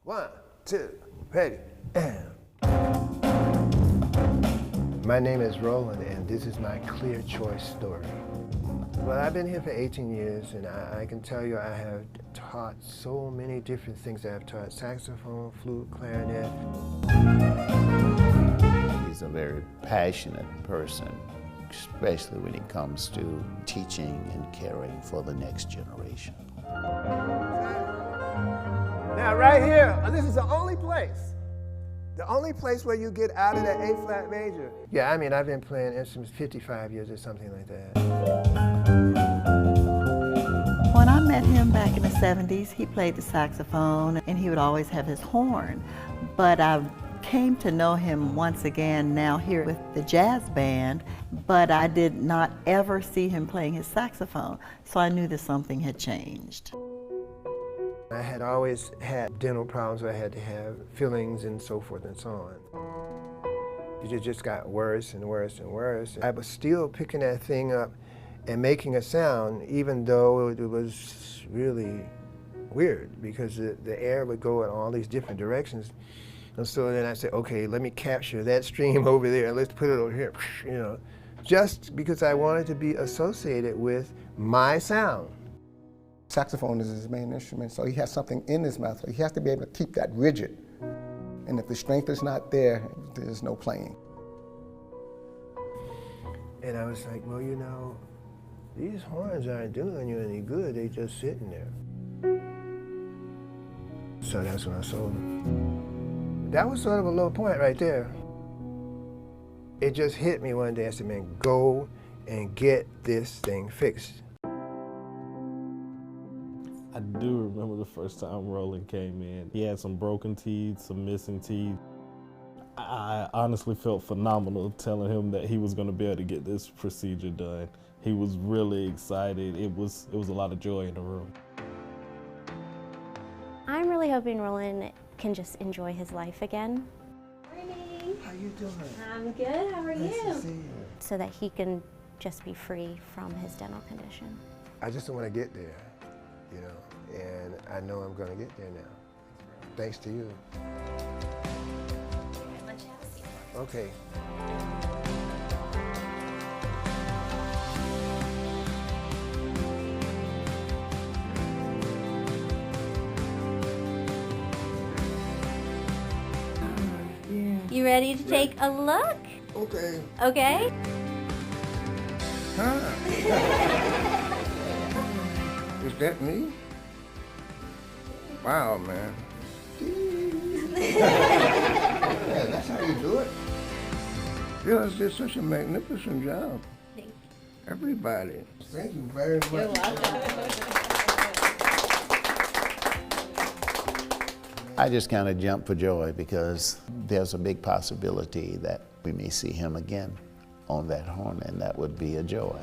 1, 2, ready. My name is Roland, and this is my ClearChoice story. Well, I've been here for 18 years, and I can tell you I have taught so many different things. I've taught saxophone, flute, clarinet. He's a very passionate person, especially when it comes to teaching and caring for the next generation. Now, right here, this is the only place where you get out of that A-flat major. Yeah, I mean, I've been playing instruments 55 years or something like that. When I met him back in the 70s, he played the saxophone and he would always have his horn. But I came to know him once again now here with the jazz band, but I did not ever see him playing his saxophone, so I knew that something had changed. I had always had dental problems where I had to have fillings and so forth and so on. It just got worse and worse and worse. I was still picking that thing up and making a sound, even though it was really weird because the air would go in all these different directions. And so then I said, okay, let me capture that stream over there. Let's put it over here, you know, just because I wanted to be associated with my sound. Saxophone is his main instrument, so he has something in his mouth. So he has to be able to keep that rigid. And if the strength is not there, there's no playing. And I was like, well, you know, these horns aren't doing you any good. They're just sitting there. So that's when I sold them. That was sort of a low point right there. It just hit me one day. I said, man, go and get this thing fixed. I do remember the first time Roland came in. He had some broken teeth, some missing teeth. I honestly felt phenomenal telling him that he was going to be able to get this procedure done. He was really excited. It was a lot of joy in the room. I'm really hoping Roland can just enjoy his life again. Morning. How you doing? I'm good. How are Nice you? to see you. So that he can just be free from his dental condition. I just want to get there, you know, and I know I'm going to get there now, thanks to you. Okay. You ready to take a look? Okay. Okay. Huh? Is that me? Wow, man. Yeah, that's how you do it. You guys did such a magnificent job. Thank you. Everybody. Thank you very much. You're welcome. I just kind of jumped for joy because there's a big possibility that we may see him again on that horn, and that would be a joy.